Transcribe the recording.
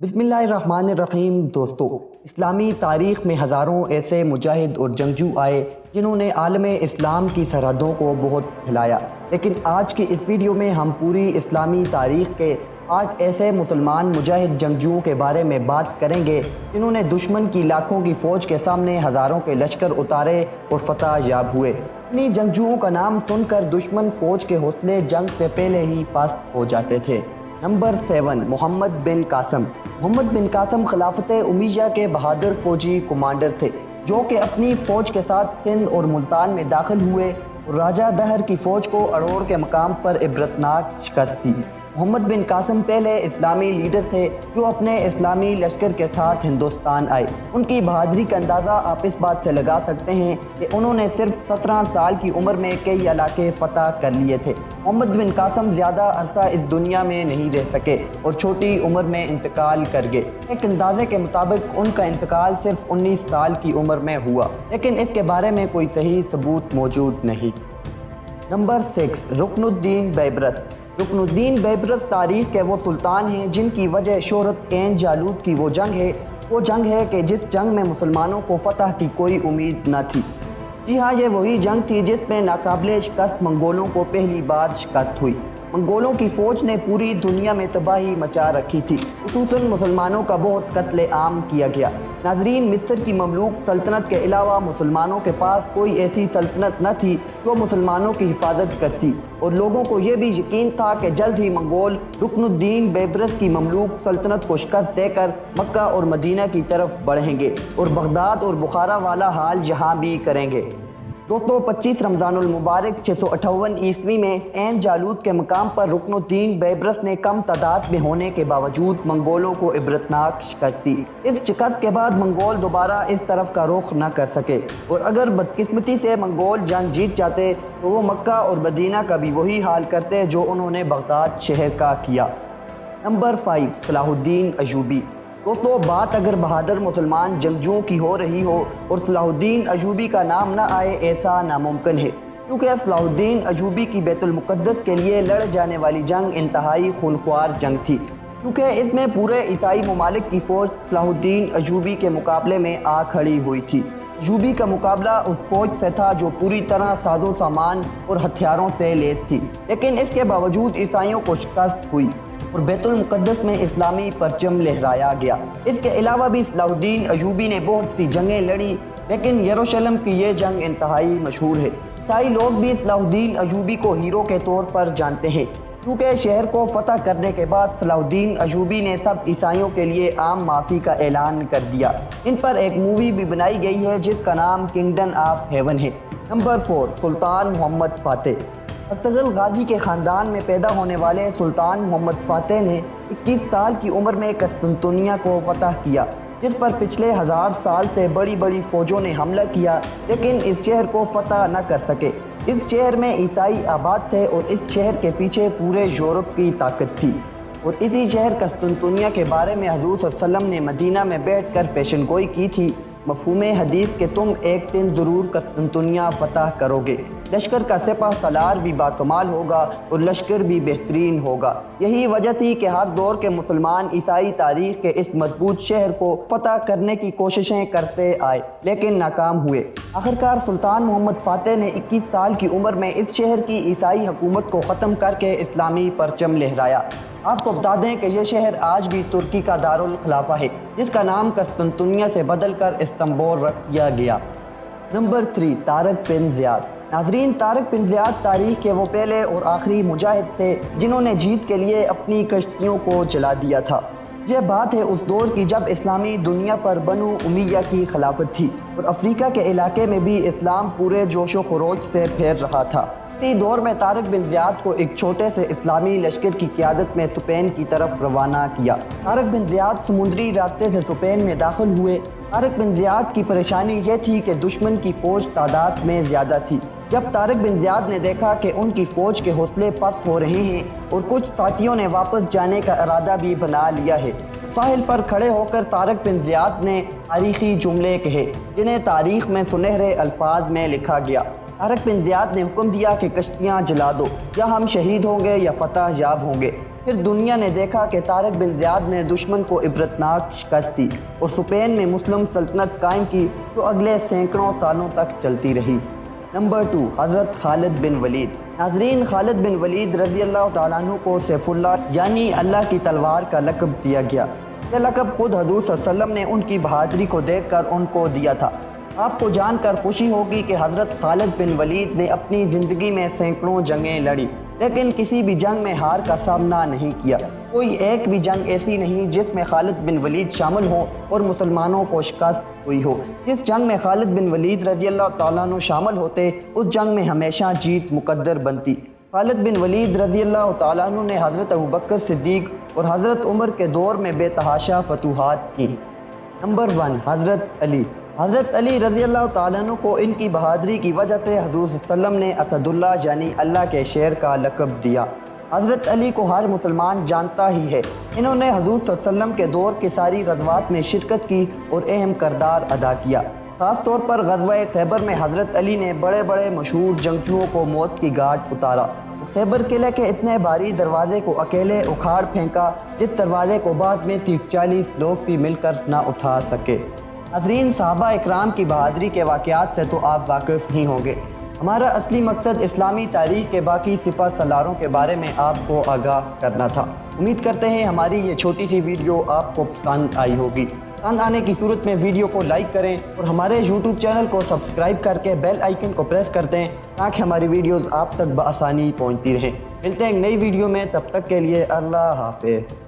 बिस्मिल्लाहिर्रहमानिर्रहीम। दोस्तों, इस्लामी तारीख़ में हज़ारों ऐसे मुजाहिद और जंगजू आए जिन्होंने आलम इस्लाम की सरहदों को बहुत हिलाया। लेकिन आज की इस वीडियो में हम पूरी इस्लामी तारीख़ के 8 ऐसे मुसलमान मुजाहिद जंगजुओं के बारे में बात करेंगे जिन्होंने दुश्मन की लाखों की फ़ौज के सामने हज़ारों के लश्कर उतारे और फतह याब हुए। इन्हीं जंगजुओं का नाम सुनकर दुश्मन फ़ौज के हौसले जंग से पहले ही पस्त हो जाते थे। नंबर 7, मोहम्मद बिन कासम। मोहम्मद बिन कासम खिलाफत उमैया के बहादुर फौजी कमांडर थे जो कि अपनी फ़ौज के साथ सिंध और मुल्तान में दाखिल हुए और राजा दहर की फ़ौज को अड़ोड़ के मकाम पर इबरतनाक शिकस्त दी। मोहम्मद बिन कासम पहले इस्लामी लीडर थे जो अपने इस्लामी लश्कर के साथ हिंदुस्तान आए। उनकी बहादुरी का अंदाज़ा आप इस बात से लगा सकते हैं कि उन्होंने सिर्फ 17 साल की उम्र में कई इलाके फतह कर लिए थे। मोहम्मद बिन कासम ज़्यादा अरसा इस दुनिया में नहीं रह सके और छोटी उम्र में इंतकाल कर गए। एक अंदाजे के मुताबिक उनका इंतकाल सिर्फ 19 साल की उम्र में हुआ, लेकिन इसके बारे में कोई सही सबूत मौजूद नहीं। नंबर 6, रुकनुद्दीन बैबरस। रुकनुद्दीन बैबरस तारीख़ के वो सुल्तान हैं जिनकी वजह शोहरत ऐन जालूत की वो जंग है कि जिस जंग में मुसलमानों को फतह की कोई उम्मीद न थी। जी हाँ, ये वही जंग थी जिसमें नाकाबिले शिकस्त मंगोलों को पहली बार शिकस्त हुई। मंगोलों की फ़ौज ने पूरी दुनिया में तबाही मचा रखी थी। खुसूसन मुसलमानों का बहुत कत्ले आम किया गया। नाजरीन, मिस्र की ममलूक सल्तनत के अलावा मुसलमानों के पास कोई ऐसी सल्तनत न थी जो मुसलमानों की हिफाजत करती, और लोगों को यह भी यकीन था कि जल्द ही मंगोल रुकनुद्दीन बैबरस की ममलूक सल्तनत को शिकस्त देकर मक्का और मदीना की तरफ बढ़ेंगे और बगदाद और बुखारा वाला हाल यहाँ भी करेंगे। दोस्तों, 25 रमज़ानुल मुबारक 658 ईस्वी में ऐन जालूत के मकाम पर रुकनुद्दीन बैबरस ने कम तादाद में होने के बावजूद मंगोलों को इबरतनाक शिकस्त दी। इस शिकस्त के बाद मंगोल दोबारा इस तरफ का रुख न कर सके, और अगर बदकिस्मती से मंगोल जंग जीत जाते तो वो मक्का और मदीना का भी वही हाल करते जो उन्होंने बगदाद शहर का किया। नंबर 5, सलाहुद्दीन अयूबी। दोस्तों, बात अगर बहादुर मुसलमान जंगजुओं की हो रही हो और सलाहुद्दीन अयूबी का नाम न आए, ऐसा नामुमकिन है, क्योंकि सलाहुद्दीन अयूबी की बैतुल मुक़द्दस के लिए लड़ जाने वाली जंग इंतहाई खूनख्वार जंग थी, क्योंकि इसमें पूरे ईसाई ममालिक की फ़ौज सलाहुद्दीन अयूबी के मुकाबले में आ खड़ी हुई थी। अयूबी का मुकाबला उस फौज से था जो पूरी तरह साजो सामान और हथियारों से लैस थी, लेकिन इसके बावजूद ईसाइयों को शिकस्त हुई और बैतुल मुक़द्दस में इस्लामी परचम लहराया गया। इसके अलावा भी सलाहुद्दीन अयूबी ने बहुत सी जंगें लड़ी, लेकिन यरूशलेम की ये जंग इंतहाई मशहूर है। ईसाई लोग भी सलाहुद्दीन अयूबी को हीरो के तौर पर जानते हैं, क्योंकि शहर को फतह करने के बाद सलाहुद्दीन अयूबी ने सब ईसाइयों के लिए आम माफ़ी का ऐलान कर दिया। इन पर एक मूवी भी बनाई गई है जिसका नाम किंगडम ऑफ हेवन है। नंबर 4, सुल्तान मोहम्मद फ़ातेह। अर्तुग़रुल गाज़ी के ख़ानदान में पैदा होने वाले सुल्तान मोहम्मद फ़ातेह ने 21 साल की उम्र में कुस्तुनतुनिया को फतह किया, जिस पर पिछले 1000 साल से बड़ी बड़ी फ़ौजों ने हमला किया, लेकिन इस शहर को फतह न कर सके। इस शहर में ईसाई आबाद थे और इस शहर के पीछे पूरे यूरोप की ताकत थी, और इसी शहर कुस्तुनतुनिया के बारे में हुज़ूर सल्लल्लाहु अलैहि वसल्लम ने मदीना में बैठ कर पेशनगोई की थी, मफ़हूम हदीस के तुम एक दिन ज़रूर कुस्तुनतुनिया फतह करोगे। लश्कर का सिपह सलार भी बाकमाल होगा और लश्कर भी बेहतरीन होगा। यही वजह थी कि हर दौर के मुसलमान ईसाई तारीख़ के इस मजबूत शहर को फतह करने की कोशिशें करते आए, लेकिन नाकाम हुए। आखिरकार सुल्तान मोहम्मद फ़ातेह ने 21 साल की उम्र में इस शहर की ईसाई हुकूमत को ख़त्म करके इस्लामी परचम लहराया। आपको बता दें कि यह शहर आज भी तुर्की का दारुल खिलाफा है, जिसका नाम कुस्तुनतुनिया से बदलकर इस्तांबुल रख दिया गया। Number 3, Tariq bin Ziyad. नाजरीन, तारिक बिन ज़ियाद तारीख़ के वो पहले और आखिरी मुजाहिद थे जिन्होंने जीत के लिए अपनी कश्तियों को जला दिया था। यह बात है उस दौर की जब इस्लामी दुनिया पर बनु उमैया की खिलाफत थी और अफ्रीका के इलाके में भी इस्लाम पूरे जोशो खरोज से फैल रहा था। इसी दौर में तारिक बिन ज़ियाद को एक छोटे से इस्लामी लश्कर की क़यादत में स्पेन की तरफ रवाना किया। तारिक बिन ज़ियाद समुद्री रास्ते से स्पेन में दाखिल हुए। तारिक बिन ज़ियाद की परेशानी यह थी कि दुश्मन की फ़ौज तादाद में ज़्यादा थी। जब तारिक बिन ज़ियाद ने देखा कि उनकी फ़ौज के हौसले पस्त हो रहे हैं और कुछ साथियों ने वापस जाने का इरादा भी बना लिया है, साहिल पर खड़े होकर तारिक बिन ज़ियाद ने तारीख़ी जुमले कहे जिन्हें तारीख़ में सुनहरे अल्फाज में लिखा गया। तारिक बिन ज़ियाद ने हुक्म दिया कि कश्तियाँ जला दो, या हम शहीद होंगे या फतह याब होंगे। پھر دنیا نے دیکھا کہ طارق بن زیاد نے دشمن کو عبرتناک شکست دی اور اسپین میں مسلم سلطنت قائم کی جو اگلے سینکڑوں سالوں تک چلتی رہی۔ نمبر 2، حضرت خالد بن ولید۔ ناظرین، خالد بن ولید رضی اللہ تعالیٰ عنہ کو سیف اللہ یعنی اللہ کی تلوار کا لقب دیا گیا۔ یہ لقب خود حضور صلی اللہ علیہ وسلم نے ان کی بہادری کو دیکھ کر ان کو دیا تھا۔ آپ کو جان کر خوشی ہوگی کہ حضرت خالد بن ولید نے اپنی زندگی میں سینکڑوں جنگیں لڑی لیکن کسی بھی جنگ میں ہار کا سامنا نہیں کیا۔ کوئی ایک بھی جنگ ایسی نہیں جس میں خالد بن ولید شامل ہوں اور مسلمانوں کو شکست ہوئی ہو۔ جس جنگ میں خالد بن ولید رضی اللہ تعالیٰ عنہ شامل ہوتے اس جنگ میں ہمیشہ جیت مقدر بنتی۔ خالد بن ولید رضی اللہ تعالیٰ عنہ نے حضرت ابوبکر صدیق اور حضرت عمر کے دور میں بے تحاشا فتوحات کی۔ نمبر 1، حضرت علی۔ حضرت علی رضی اللہ تعالیٰ عنہ کو ان کی بہادری کی وجہ سے حضور صلی اللہ علیہ وسلم نے اسد اللہ یعنی اللہ کے شیر کا لقب دیا۔ حضرت علی کو ہر مسلمان جانتا ہی ہے۔ انہوں نے حضور صلی اللہ علیہ وسلم کے دور کی ساری غزوات میں شرکت کی اور اہم کردار ادا کیا۔ خاص طور پر غزوہ خیبر میں حضرت علی نے بڑے بڑے مشہور جنگجوؤں کو موت کی گھاٹ اتارا۔ خیبر قلعے کے اتنے بھاری دروازے کو اکیلے اکھاڑ پھینکا جس دروازے کو بعد میں 30-40 لوگ بھی مل کر نہ اٹھا سکے۔ ناظرین، صحابہ اکرام کی بہادری کے واقعات سے تو آپ واقف ہی ہوں گے۔ ہمارا اصلی مقصد اسلامی تاریخ کے باقی سپہ سالاروں کے بارے میں آپ کو آگاہ کرنا تھا۔ امید کرتے ہیں ہماری یہ چھوٹی سی ویڈیو آپ کو پسند آئی ہوگی۔ پسند آنے کی صورت میں ویڈیو کو لائک کریں اور ہمارے یوٹیوب چینل کو سبسکرائب کر کے بیل آئیکن کو پریس کر دیں تاکہ ہماری ویڈیوز آپ تک بآسانی پہنچتی رہیں۔ ملتے ہیں ایک نئی ویڈیو میں، تب تک کے لیے اللہ حافظ۔